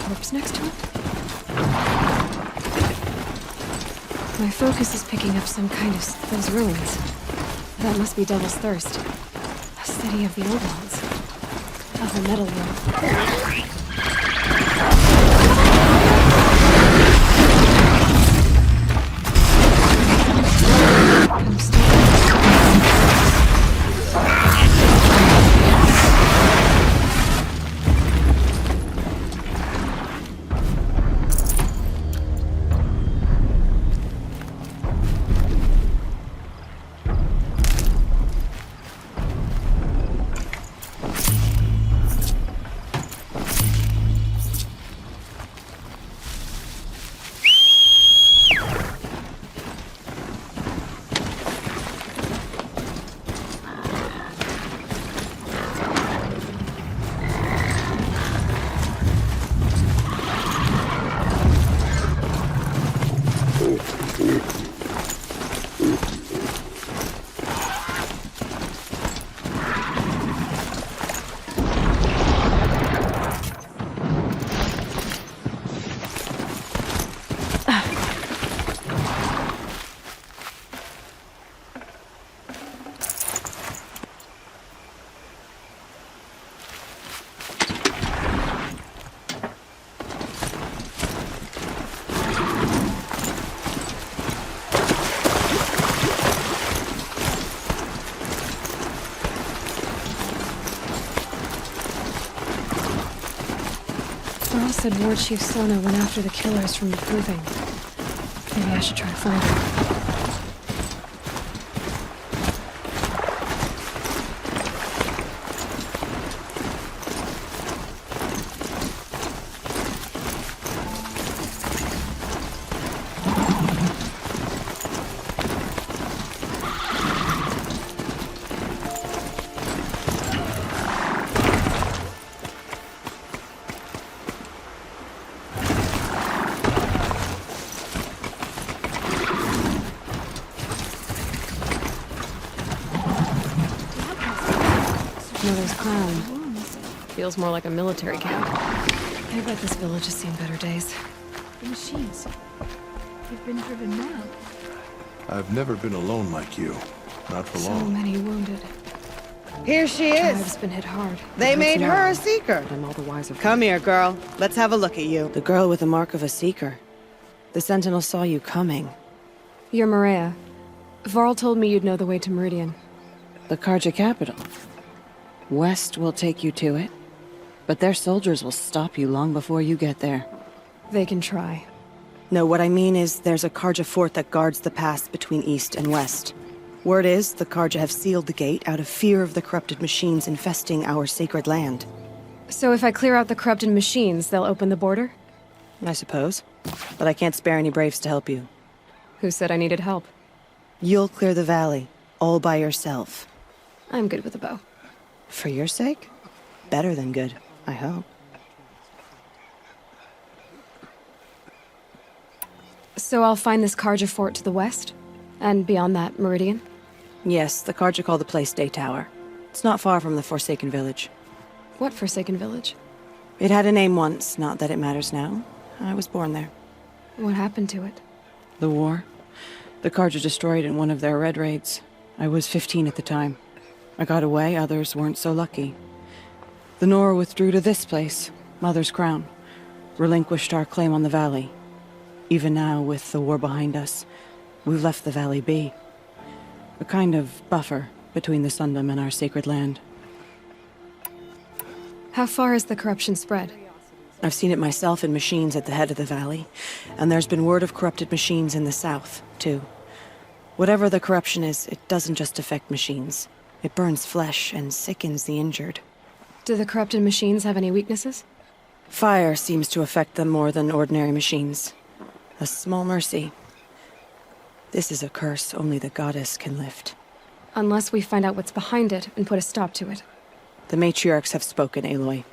corpse next to it? My focus is picking up some kind of those ruins. That must be Devil's Thirst. A city of the old ones. Of the metal world. I'm still... Earl said Ward Chief Sona went after the killers from the Proving. Maybe I should try to find her. Mother's Crown. Feels more like a military camp. I bet this village has seen better days. The machines. They've been driven mad. I've never been alone like you. Not for So long. many wounded. Here she is. Tribe's been hit hard. They made her now, a seeker. but I'm all the wiser. Come here, girl. Let's have a look at you. The girl with the mark of a seeker. The Sentinel saw you coming. You're Maria. Varl told me you'd know the way to Meridian. The Carja capital. West will take you to it, but their soldiers will stop you long before you get there. They can try. No, what I mean is there's a Carja fort that guards the pass between East and West. Word is, the Carja have sealed the gate out of fear of the corrupted machines infesting our sacred land. So if I clear out the corrupted machines, they'll open the border? I suppose. But I can't spare any braves to help you. Who said I needed help? You'll clear the valley, all by yourself. I'm good with a bow. For your sake? Better than good, I hope. So I'll find this Carja fort to the west? And beyond that, Meridian? Yes, the Carja call the place Day Tower. It's not far from the Forsaken Village. What Forsaken Village? It had a name once, not that it matters now. I was born there. What happened to it? The war. The Carja destroyed in one of their red raids. I was 15 at the time. I got away, others weren't so lucky. The Nora withdrew to this place, Mother's Crown. Relinquished our claim on the valley. Even now, with the war behind us, we've left the valley be. A kind of buffer between the Sundom and our sacred land. How far has the corruption spread? I've seen it myself in machines at the head of the valley, and there's been word of corrupted machines in the south, too. Whatever the corruption is, it doesn't just affect machines. It burns flesh and sickens the injured. Do the corrupted machines have any weaknesses? Fire seems to affect them more than ordinary machines. A small mercy. This is a curse only the goddess can lift. Unless we find out what's behind it and put a stop to it. The matriarchs have spoken, Aloy.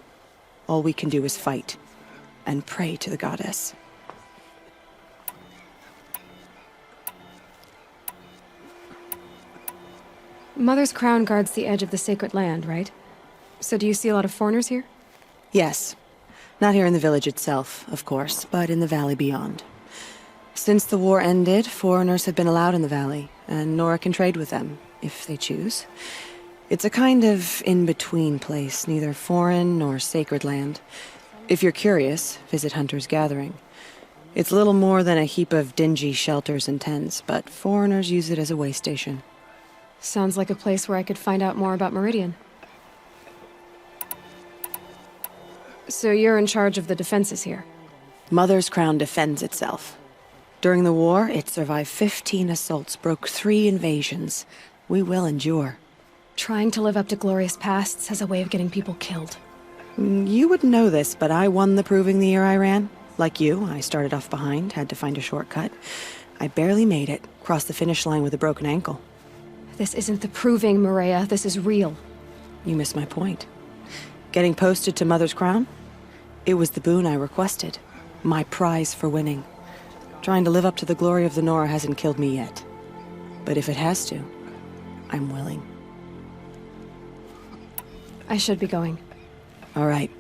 All we can do is fight, and pray to the goddess. Mother's Crown guards the edge of the sacred land, right? So do you see a lot of foreigners here? Yes. Not here in the village itself, of course, but in the valley beyond. Since the war ended, foreigners have been allowed in the valley, and Nora can trade with them, if they choose. It's a kind of in-between place, neither foreign nor sacred land. If you're curious, visit Hunter's Gathering. It's little more than a heap of dingy shelters and tents, but foreigners use it as a way station. Sounds like a place where I could find out more about Meridian. So you're in charge of the defenses here? Mother's Crown defends itself. During the war, it survived 15 assaults, broke 3 invasions. We will endure. Trying to live up to glorious pasts has a way of getting people killed. You wouldn't know this, but I won the proving the year I ran. Like you, I started off behind, had to find a shortcut. I barely made it, crossed the finish line with a broken ankle. This isn't the proving, Maria. This is real. You missed my point. Getting posted to Mother's Crown? It was the boon I requested. My prize for winning. Trying to live up to the glory of the Nora hasn't killed me yet. But if it has to, I'm willing. I should be going. All right.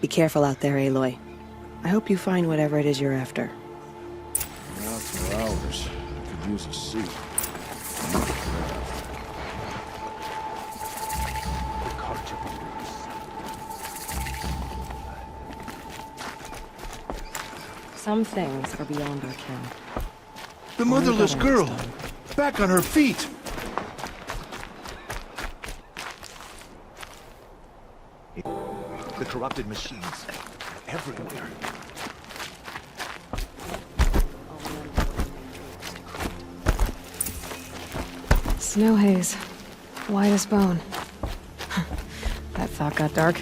Be careful out there, Aloy. I hope you find whatever it is you're after. Been out for hours. Could use a seat. Some things are beyond our ken. The motherless girl! Back on her feet! The corrupted machines are everywhere. Snow haze. White as bone. That thought got dark.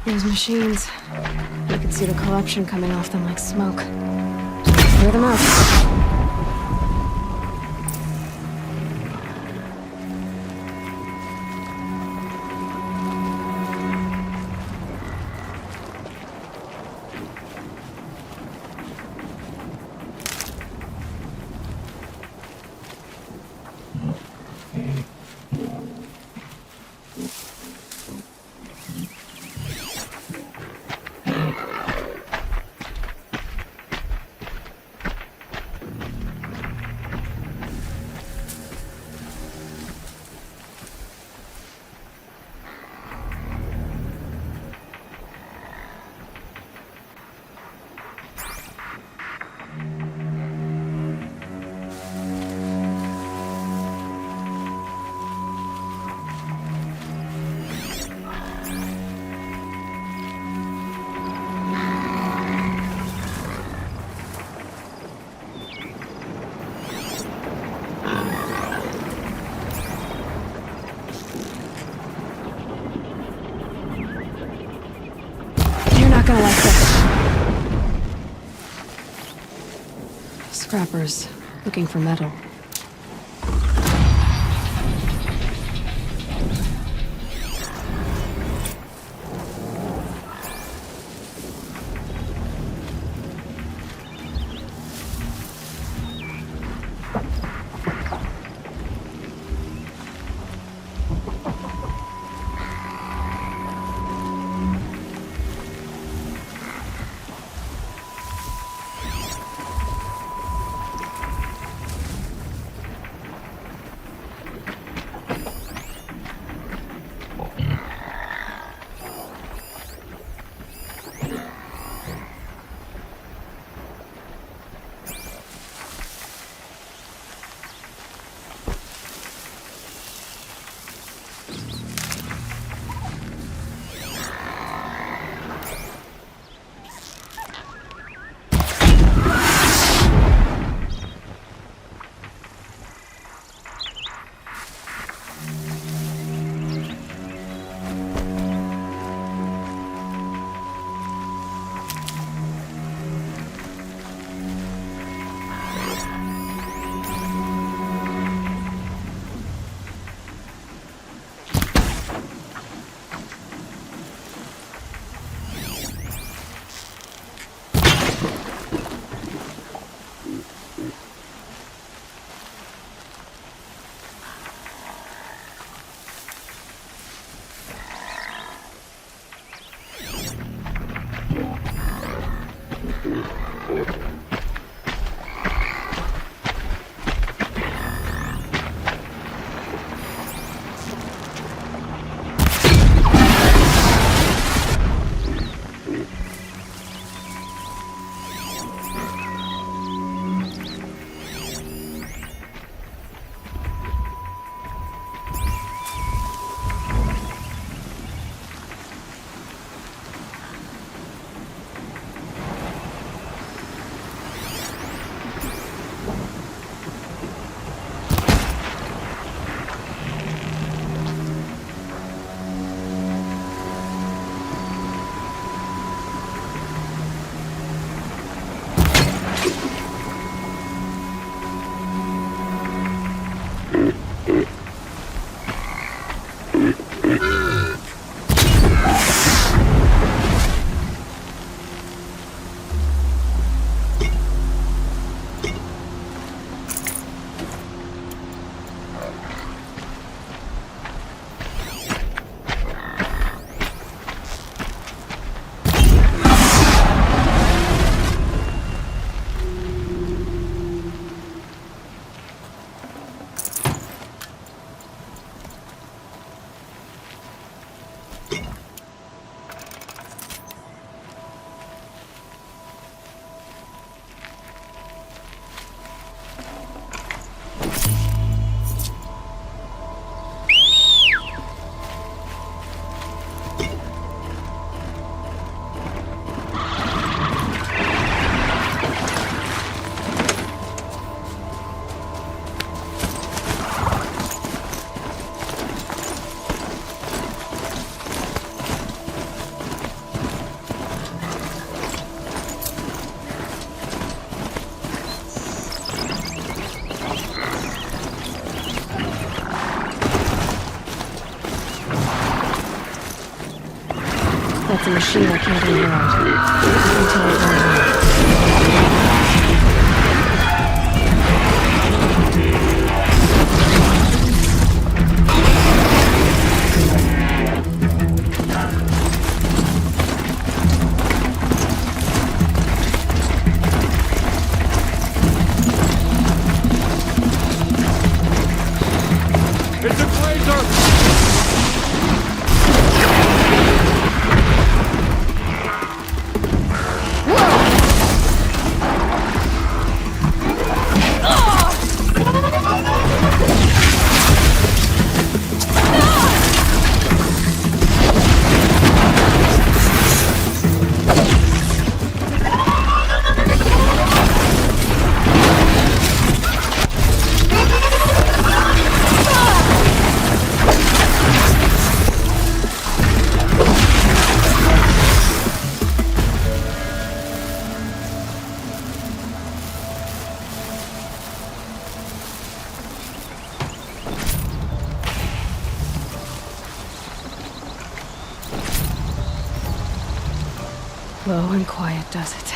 Those machines. You can see the corruption coming off them like smoke. Just clear them out. Gonna like this. Scrappers, looking for metal. That's a machine I can't override. Until I learn more. It's a Glazer! Low and quiet does it.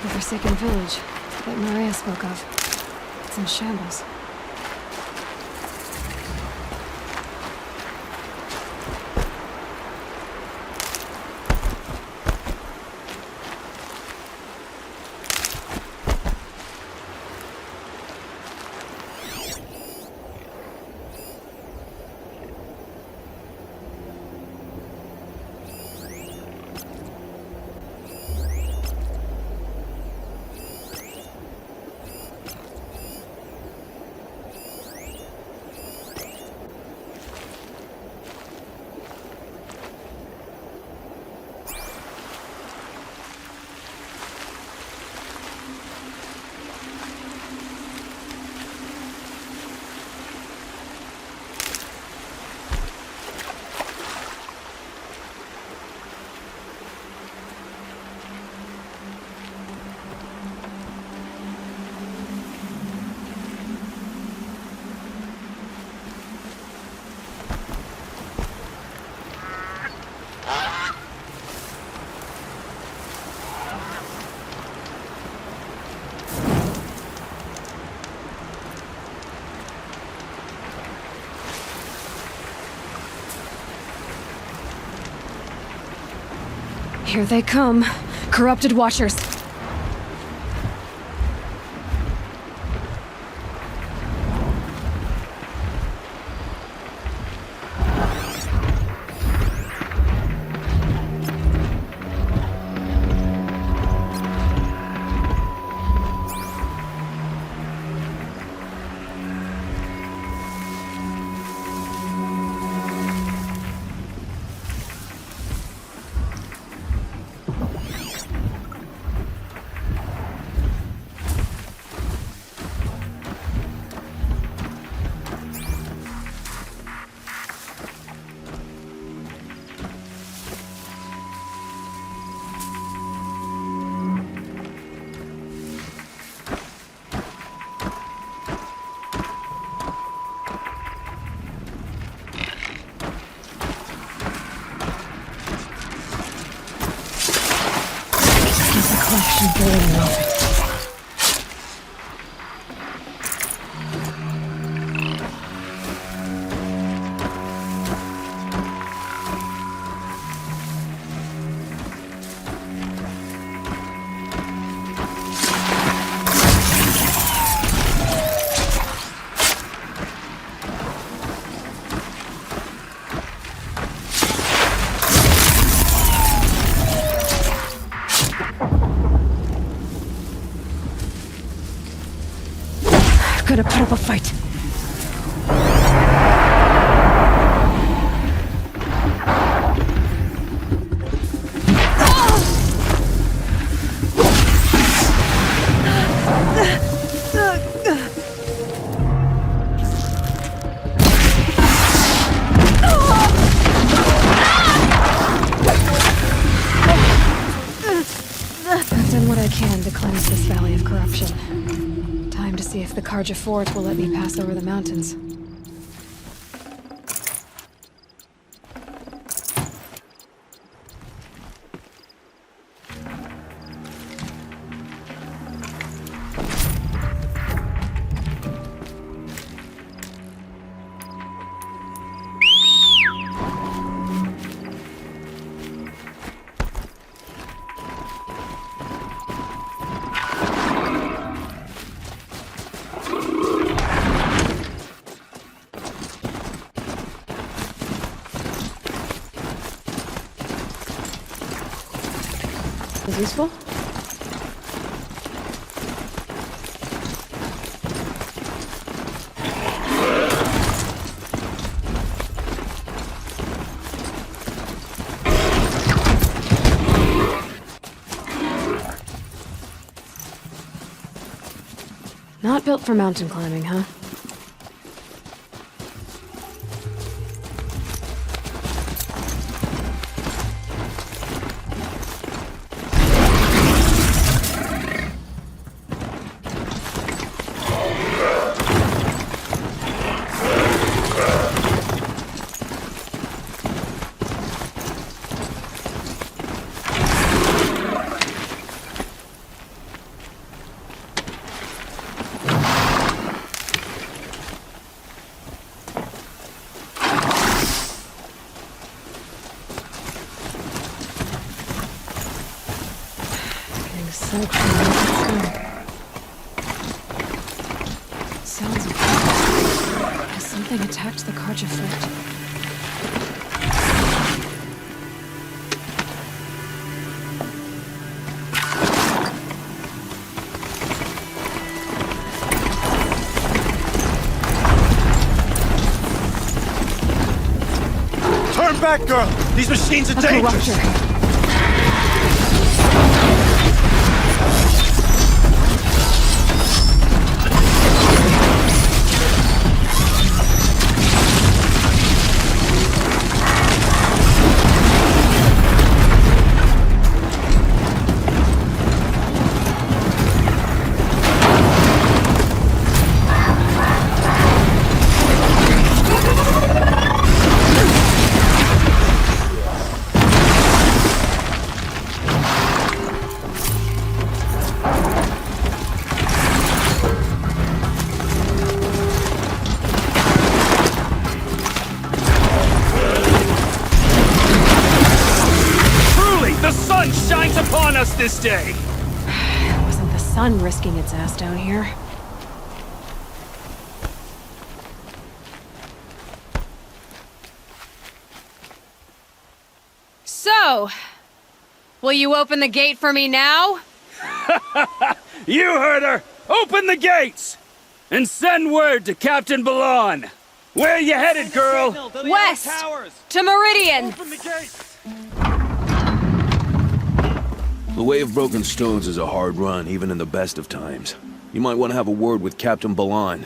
The Forsaken Village that Maria spoke of. It's in shambles. Here they come. Corrupted Watchers. Collection very well. Gotta put up a fight. I've done what I can to cleanse this valley of corruption. Time to see if the Carja Fort will let me pass over the mountains. Is useful? Not built for mountain climbing, huh? Soaked in snow. Sounds of blood. Has something attacked the Carja Fort? Turn back, girl! These machines are A dangerous! corruptor. this day? It wasn't the sun risking its ass down here. So, will you open the gate for me now? You heard her! Open the gates! And send word to Captain Balon! Where you headed, girl? West! To Meridian! The Way of Broken Stones is a hard run, even in the best of times. You might want to have a word with Captain Balon.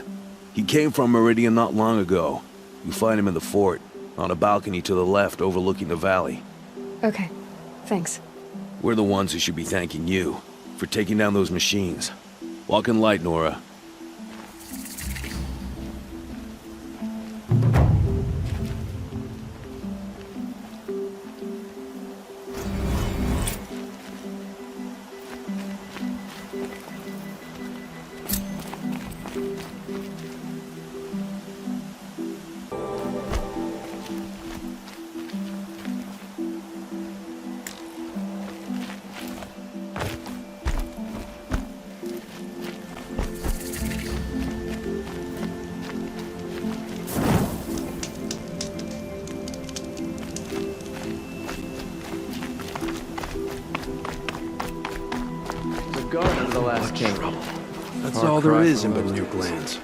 He came from Meridian not long ago. You find him in the fort, on a balcony to the left overlooking the valley. Okay, thanks. We're the ones who should be thanking you for taking down those machines. Walk in light, Nora. Guard of the last king. That's all there is in New Lands.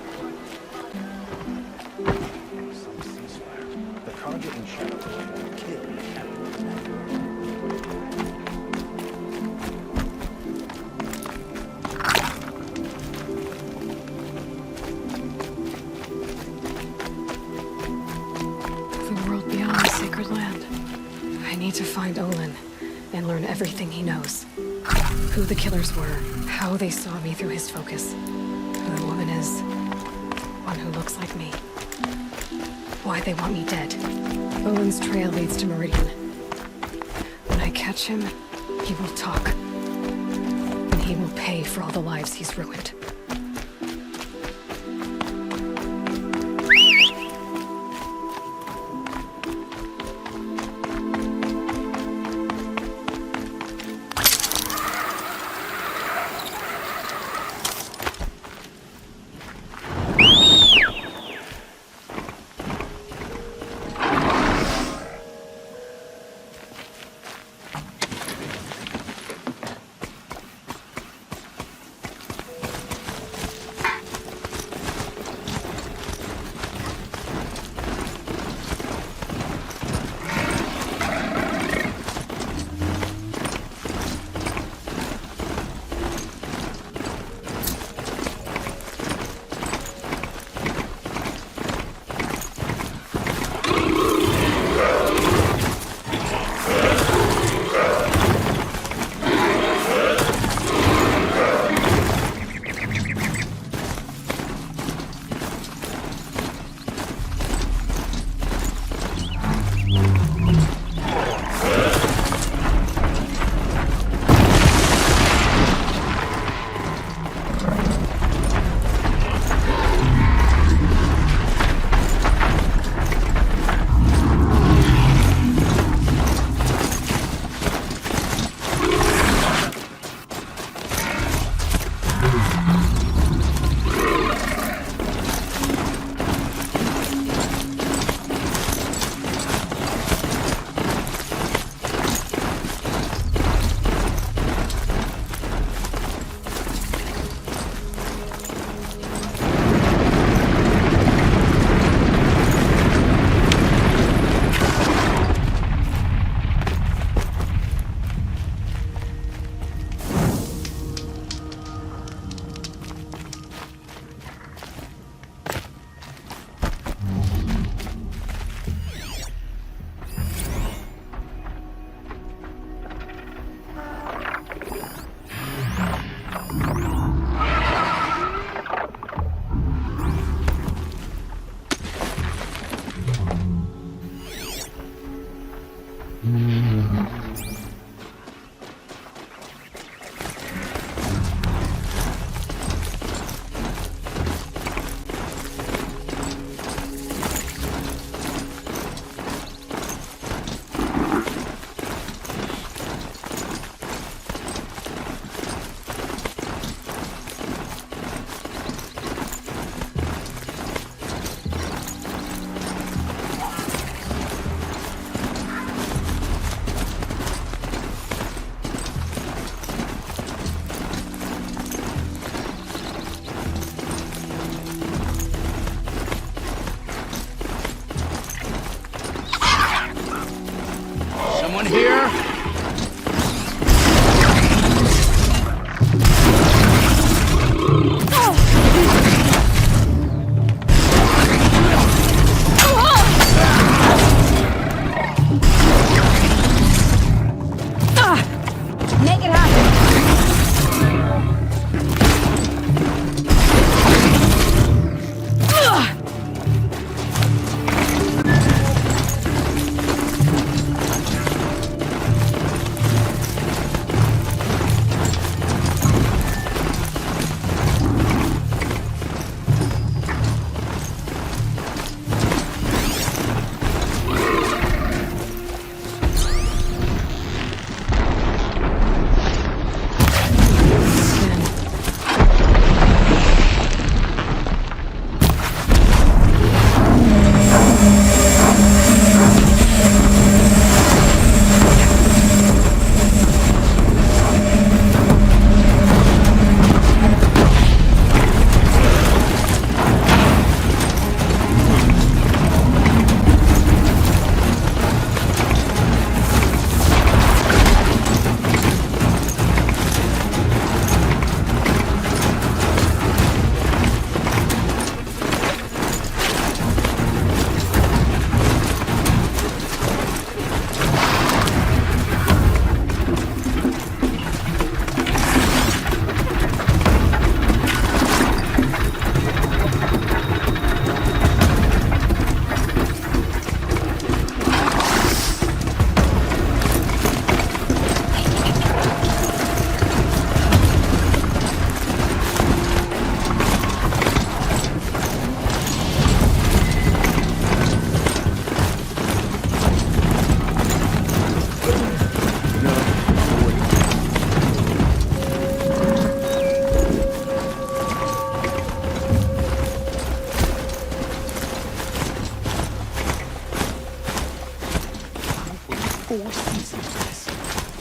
The world beyond the sacred land. I need to find Olin and learn everything he knows. Who the killers were, how they saw me through his focus, who the woman is, one who looks like me. Why they want me dead. Olin's trail leads to Meridian. When I catch him, he will talk. And he will pay for all the lives he's ruined. Someone here? Make it happen.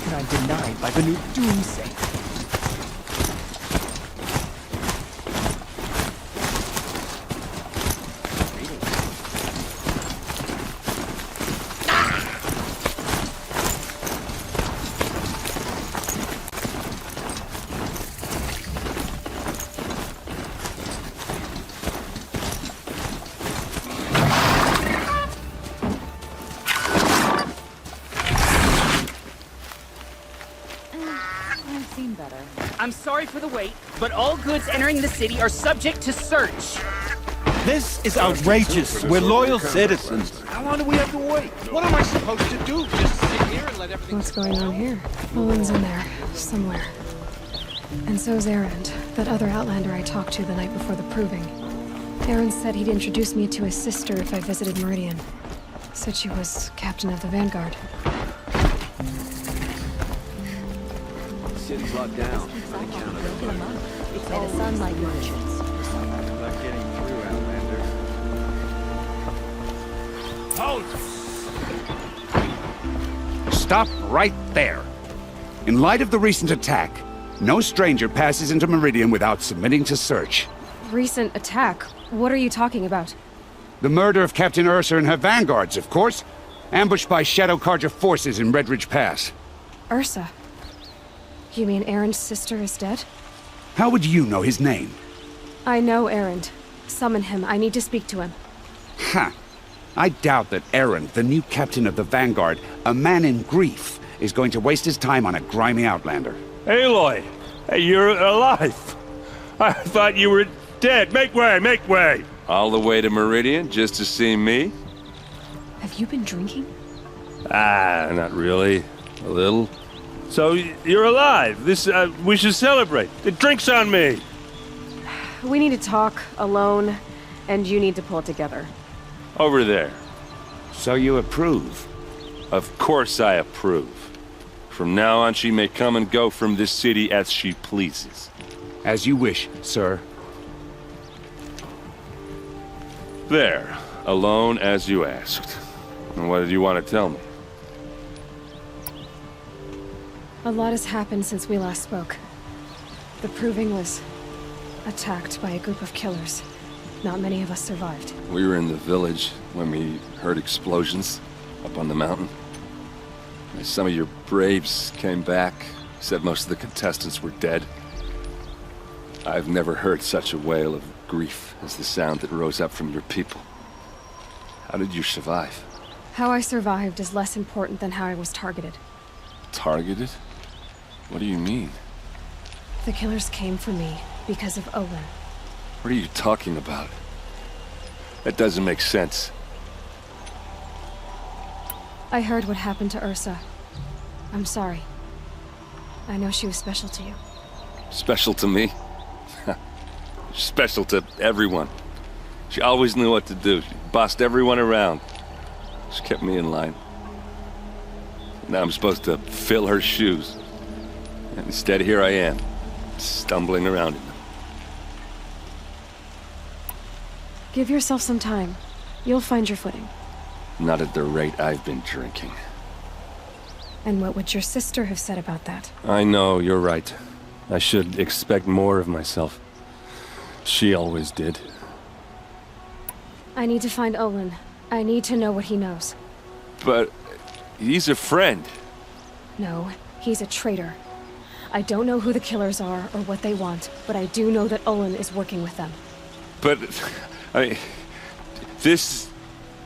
And I'm denied by the new Doomsay. I'm sorry for the wait, but all goods entering the city are subject to search. This is outrageous. We're loyal citizens. How long do we have to wait? What am I supposed to do? Just sit here and let everything... What's going on here? Olin's in there, somewhere. And so's Erend, that other Outlander I talked to the night before the proving. Erend said he'd introduce me to his sister if I visited Meridian. Said she was captain of the Vanguard. City's locked down. It's made of sunlight merchants. Not getting through, Outlander. Halt! Stop right there. In light of the recent attack, no stranger passes into Meridian without submitting to search. Recent attack? What are you talking about? The murder of Captain Ursa and her vanguards, of course. Ambushed by Shadow Carja forces in Redridge Pass. Ursa? You mean Erend's sister is dead? How would you know his name? I know Erend. Summon him. I need to speak to him. Ha! I doubt that Erend, the new captain of the Vanguard, a man in grief, is going to waste his time on a grimy Outlander. Aloy! Hey, you're alive! I thought you were dead. Make way, make way! All the way to Meridian just to see me? Have you been drinking? Ah, not really. A little. So, you're alive. This, we should celebrate. The drink's on me. We need to talk, alone, and you need to pull it together. Over there. So you approve? Of course I approve. From now on, she may come and go from this city as she pleases. As you wish, sir. There. Alone as you asked. And what did you want to tell me? A lot has happened since we last spoke. The Proving was attacked by a group of killers. Not many of us survived. We were in the village when we heard explosions up on the mountain. Some of your braves came back, said most of the contestants were dead. I've never heard such a wail of grief as the sound that rose up from your people. How did you survive? How I survived is less important than how I was targeted. Targeted? What do you mean? The killers came for me because of Olin. What are you talking about? That doesn't make sense. I heard what happened to Ursa. I'm sorry. I know she was special to you. Special to me? Special to everyone. She always knew what to do. She bossed everyone around. She kept me in line. Now I'm supposed to fill her shoes. And instead, here I am, stumbling around in them. Give yourself some time. You'll find your footing. Not at the rate I've been drinking. And what would your sister have said about that? I know, you're right. I should expect more of myself. She always did. I need to find Olin. I need to know what he knows. But he's a friend. No, he's a traitor. I don't know who the killers are or what they want, but I do know that Olin is working with them. But, this...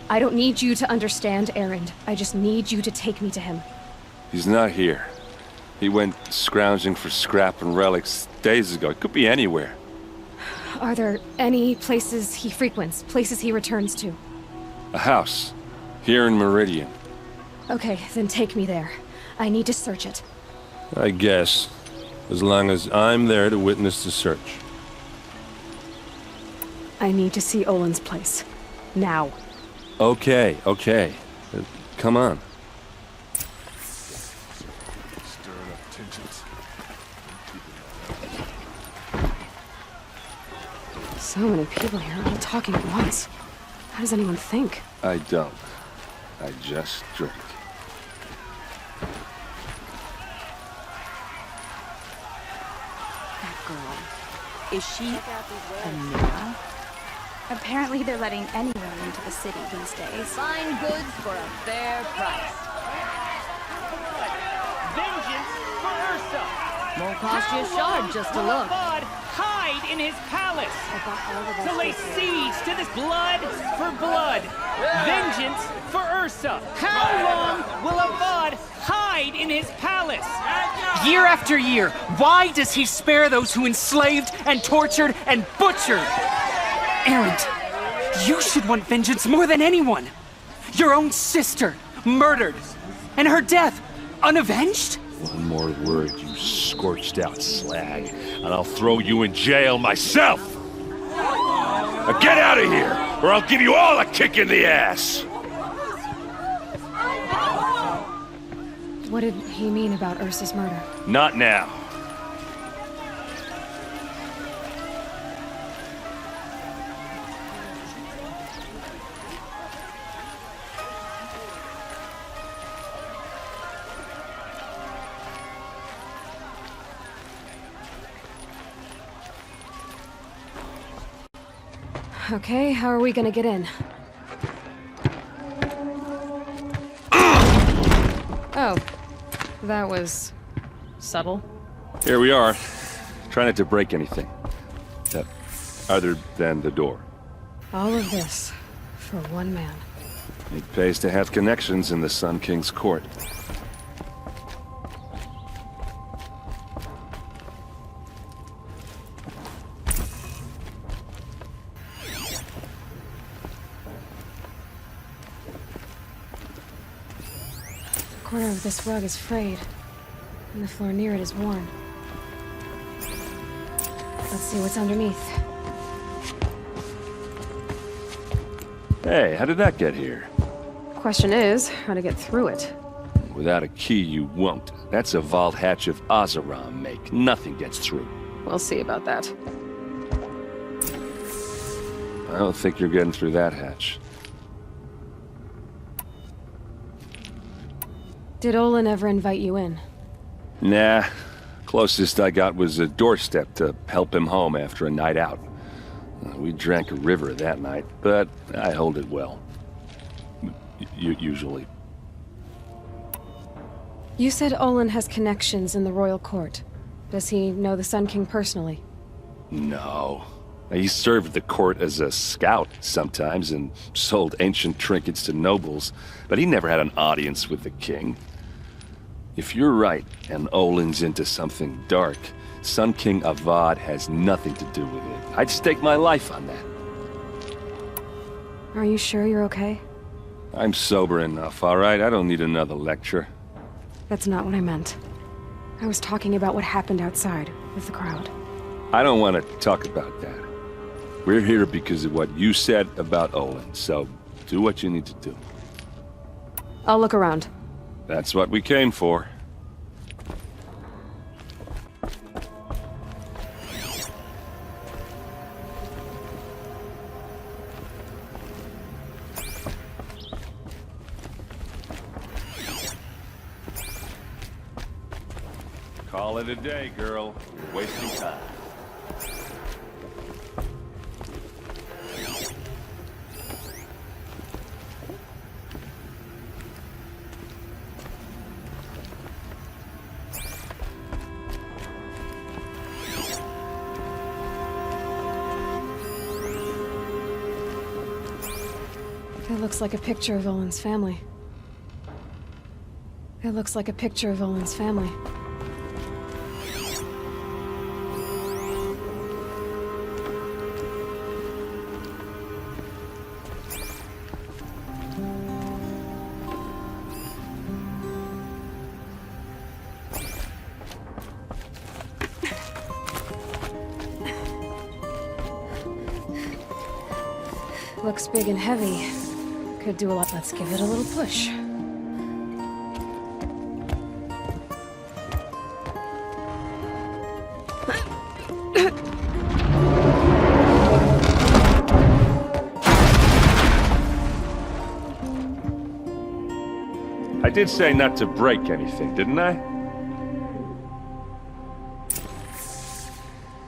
I don't need you to understand, Erend. I just need you to take me to him. He's not here. He went scrounging for scrap and relics days ago. It could be anywhere. Are there any places he frequents, places he returns to? A house. Here in Meridian. Okay, then take me there. I need to search it. I guess. As long as I'm there to witness the search. I need to see Olin's place. Now. Okay. Come on. Stirring up tensions. So many people here, all talking at once. How does anyone think? I don't. I just drink. That girl. Is she a Nora? Apparently they're letting anyone into the city these days. Fine goods for a fair price. Vengeance for Ursa! Won't cost you a shard just to look. Avad hide in his palace to lay siege to this blood for blood. Vengeance for Ursa. How long will Avad hide in his palace? Year after year, why does he spare those who enslaved and tortured and butchered? Erend, you should want vengeance more than anyone. Your own sister, murdered, and her death, unavenged? One more word, you scorched out slag, and I'll throw you in jail myself! Now get out of here, or I'll give you all a kick in the ass! What did he mean about Ursa's murder? Not now. Okay, how are we gonna get in? Oh, that was subtle. Here we are. Try not to break anything. Other than the door. All of this for one man. It pays to have connections in the Sun King's court. A corner of this rug is frayed, and the floor near it is worn. Let's see what's underneath. Hey, how did that get here? Question is, how to get through it. Without a key, you won't. That's a vault hatch of Oseram make. Nothing gets through. We'll see about that. I don't think you're getting through that hatch. Did Olin ever invite you in? Nah. Closest I got was a doorstep to help him home after a night out. We drank a river that night, but I hold it well. Usually. You said Olin has connections in the royal court. Does he know the Sun King personally? No. He served the court as a scout sometimes and sold ancient trinkets to nobles, but he never had an audience with the king. If you're right, and Olin's into something dark, Sun King Avad has nothing to do with it. I'd stake my life on that. Are you sure you're okay? I'm sober enough, all right? I don't need another lecture. That's not what I meant. I was talking about what happened outside with the crowd. I don't want to talk about that. We're here because of what you said about Olin, so do what you need to do. I'll look around. That's what we came for. Call it a day, girl. You're wasting time. That looks like a picture of Olin's family. It looks like a picture of Olin's family. Looks big and heavy. Could do a lot. Let's give it a little push. I did say not to break anything, didn't I?